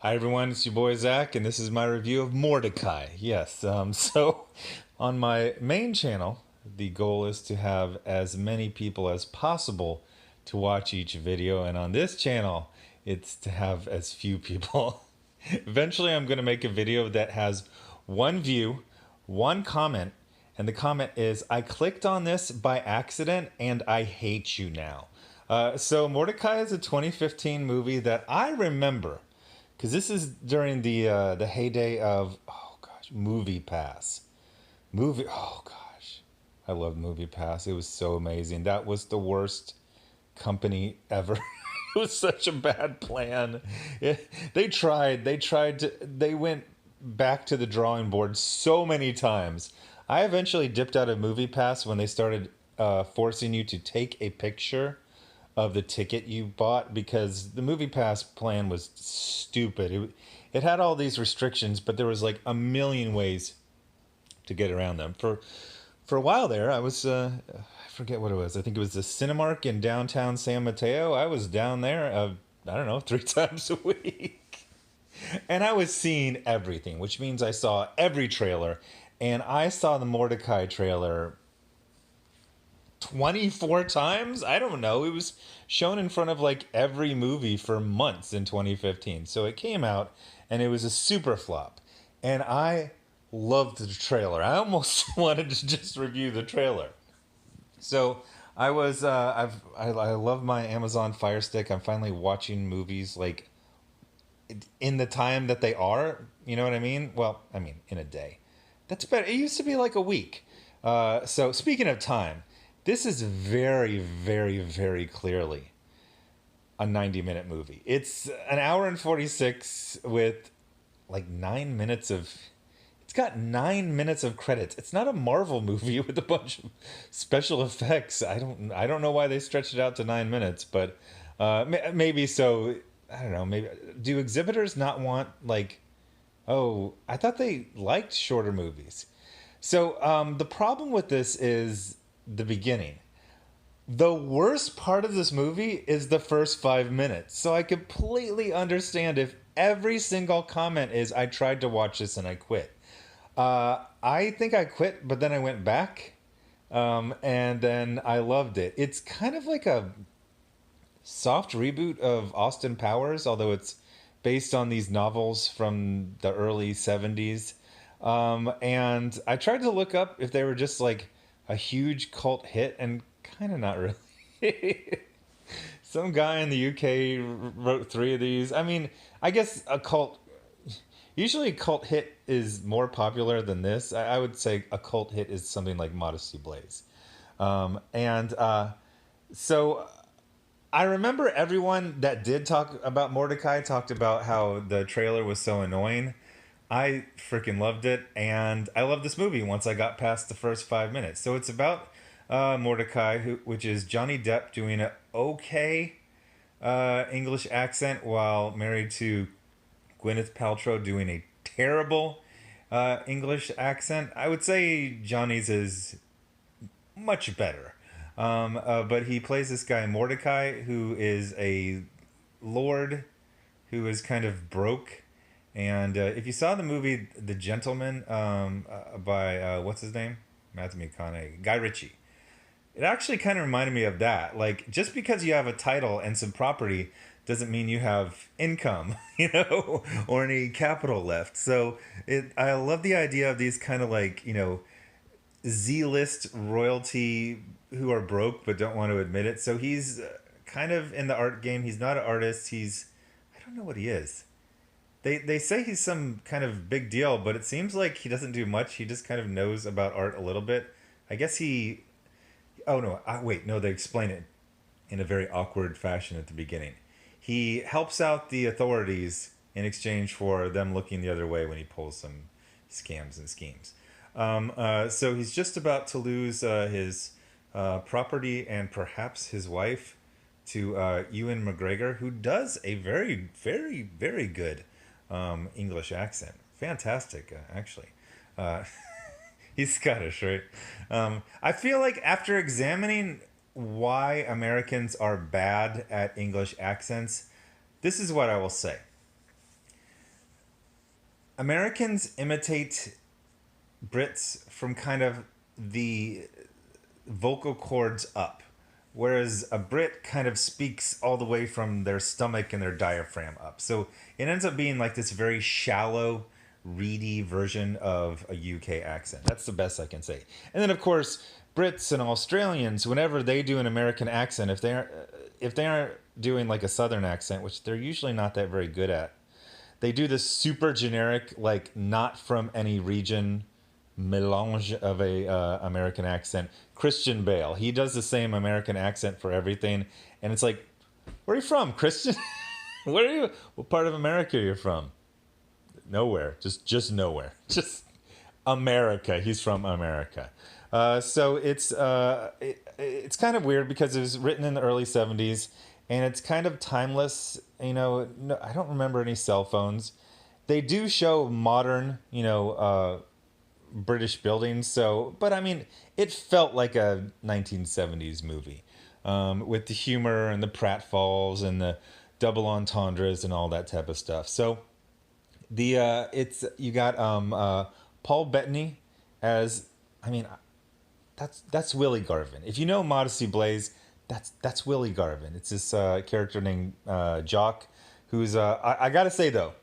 Hi everyone, it's your boy Zach, and this is my review of Mordecai. Yes, so on my main channel, the goal is to have as many people as possible to watch each video, and on this channel, it's to have as few people. Eventually, I'm going to make a video that has one view, one comment, and the comment is, I clicked on this by accident and I hate you now. So Mordecai is a 2015 movie that I remember because this is during the heyday of, oh gosh, Movie Pass. Oh gosh, I love Movie Pass. It was so amazing. That was the worst company ever. It was such a bad plan. They went back to the drawing board so many times. I eventually dipped out of Movie Pass when they started forcing you to take a picture of the ticket you bought because the Movie Pass plan was stupid. It had all these restrictions, but there was like a million ways to get around them. For a while there, I forget what it was. I think it was the Cinemark in downtown San Mateo. I was down there, I don't know, 3 times a week. And I was seeing everything, which means I saw every trailer. And I saw the Mordecai trailer 24 times. I don't know. It was shown in front of like every movie for months in 2015. So it came out and it was a super flop. And I loved the trailer. I almost wanted to just review the trailer. So I love my Amazon Fire Stick. I'm finally watching movies like in the time that they are. You know what I mean? Well, I mean in a day. That's better. It used to be like a week. So speaking of time, this is very, very, very clearly a 90-minute movie. It's an hour and 46 with like 9 minutes of. It's got 9 minutes of credits. It's not a Marvel movie with a bunch of special effects. I don't know why they stretched it out to 9 minutes, but maybe so. I don't know. Maybe do exhibitors not want like? Oh, I thought they liked shorter movies. So the problem with this is the beginning. The worst part of this movie is the first 5 minutes. So I completely understand if every single comment is, I tried to watch this and I quit. I think I quit, but then I went back. And then I loved it. It's kind of like a soft reboot of Austin Powers, although it's based on these novels from the early 70s. And I tried to look up if they were just like a huge cult hit, and kind of not really. Some guy in the UK wrote 3 of these. I mean, I guess a cult. Usually, a cult hit is more popular than this. I would say a cult hit is something like Modesty Blaze. And so I remember everyone that did talk about Mordecai talked about how the trailer was so annoying. I freaking loved it, and I loved this movie once I got past the first 5 minutes. So it's about Mordecai, which is Johnny Depp doing an okay English accent while married to Gwyneth Paltrow doing a terrible English accent. I would say Johnny's is much better. But he plays this guy Mordecai, who is a lord who is kind of broke. And if you saw the movie The Gentleman by what's his name, Matthew McConaughey, Guy Ritchie, it actually kind of reminded me of that. Like, just because you have a title and some property doesn't mean you have income, or any capital left. So I love the idea of these kind of like Z-list royalty who are broke but don't want to admit it. So he's kind of in the art game. He's not an artist. I don't know what he is. They say he's some kind of big deal, but it seems like he doesn't do much. He just kind of knows about art a little bit. I guess he. Oh no! Wait, no. They explain it in a very awkward fashion at the beginning. He helps out the authorities in exchange for them looking the other way when he pulls some scams and schemes. So he's just about to lose his property and perhaps his wife to Ewan McGregor, who does a very, very, very good English accent. Fantastic, actually. Uh, he's Scottish, right? I feel like after examining why Americans are bad at English accents, this is what I will say. Americans imitate Brits from kind of the vocal cords up, whereas a Brit kind of speaks all the way from their stomach and their diaphragm up. So it ends up being like this very shallow, reedy version of a UK accent. That's the best I can say. And then, of course, Brits and Australians, whenever they do an American accent, if they aren't doing like a Southern accent, which they're usually not that very good at, they do this super generic, like not from any region melange of a American accent. Christian Bale, he does the same American accent for everything, and it's like, where are you from, Christian? Where are you? What part of America are you from? Nowhere, just nowhere, just America. He's from America. So it's kind of weird because it was written in the early '70s, and it's kind of timeless. No, I don't remember any cell phones. They do show modern, British buildings. So, but I mean, it felt like a 1970s movie, with the humor and the pratfalls and the double entendres and all that type of stuff. So the it's you got Paul Bettany as, I mean, that's Willie Garvin. If you know Modesty Blaze, that's Willie Garvin. It's this character named Jock, who's I gotta say though,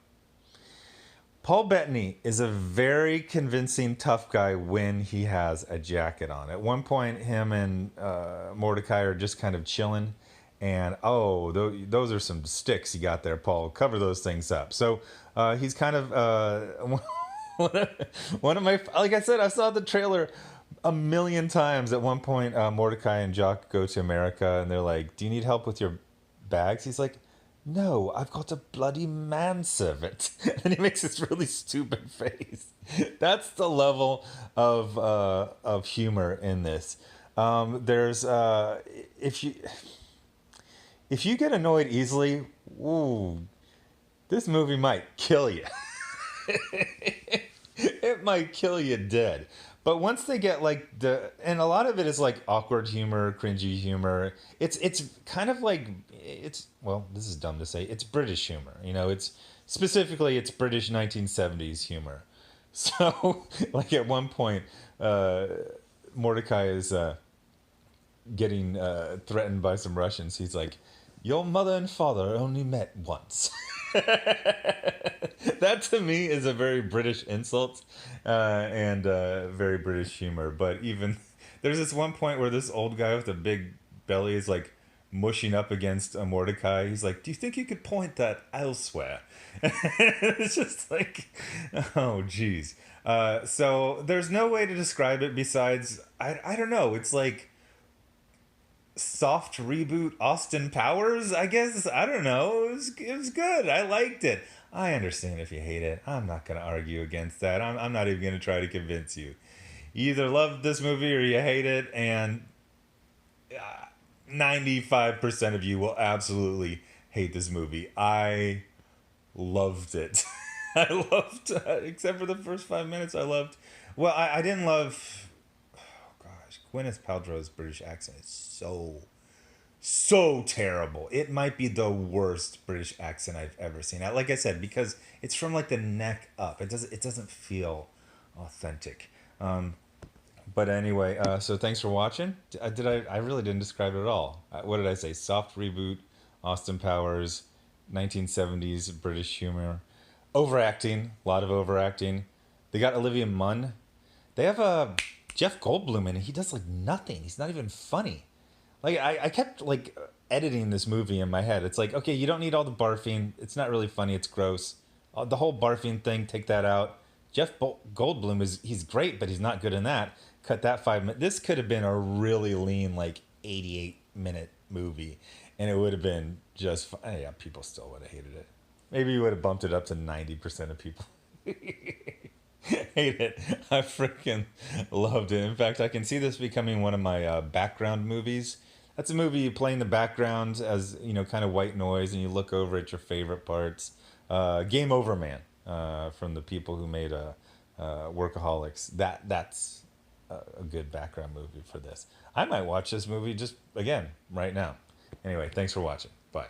Paul Bettany is a very convincing tough guy when he has a jacket on. At one point, him and Mordecai are just kind of chilling, and those are some sticks you got there, Paul. Cover those things up. So he's kind of one of my, like I said, I saw the trailer a million times. At one point, Mordecai and Jock go to America, and they're like, "Do you need help with your bags?" He's like, "No, I've got a bloody manservant." And he makes this really stupid face. That's the level of humor in this. There's if you get annoyed easily, ooh, this movie might kill you. It might kill you dead. But once they get like and a lot of it is like awkward humor, cringy humor. It's kind of like, well, this is dumb to say. It's British humor. It's British 1970s humor. So like at one point, Mordecai is getting threatened by some Russians. He's like, "Your mother and father only met once." That to me is a very British insult, and very British humor. But even there's this one point where this old guy with a big belly is like mushing up against a Mordecai. He's like, "Do you think you could point that elsewhere?" It's just like, oh geez. So there's no way to describe it besides, I don't know. It's like soft reboot Austin Powers, I guess. I don't know. It was good. I liked it. I understand if you hate it. I'm not going to argue against that. I'm not even going to try to convince you. You either love this movie or you hate it, and 95% of you will absolutely hate this movie. I loved it. I loved, except for the first 5 minutes, I loved. Well, I didn't love. Gosh, Gwyneth Paltrow's British accent is so terrible. It might be the worst British accent I've ever seen. Like I said, because it's from like the neck up. It doesn't feel authentic. But anyway, so thanks for watching. I really didn't describe it at all. What did I say? Soft reboot, Austin Powers, 1970s British humor, overacting, a lot of overacting. They got Olivia Munn. They have Jeff Goldblum in it. He does like nothing. He's not even funny. Like I kept like editing this movie in my head. It's like, okay, you don't need all the barfing. It's not really funny. It's gross. The whole barfing thing, take that out. Goldblum he's great, but he's not good in that. Cut that 5 minutes. This could have been a really lean, like 88-minute movie, and it would have been just. Yeah, people still would have hated it. Maybe you would have bumped it up to 90% of people. Hate it. I freaking loved it. In fact, I can see this becoming one of my background movies. That's a movie you play in the background as, kind of white noise, and you look over at your favorite parts. Game Over Man, from the people who made Workaholics. That's a good background movie for this. I might watch this movie just again right now. Anyway, thanks for watching. Bye.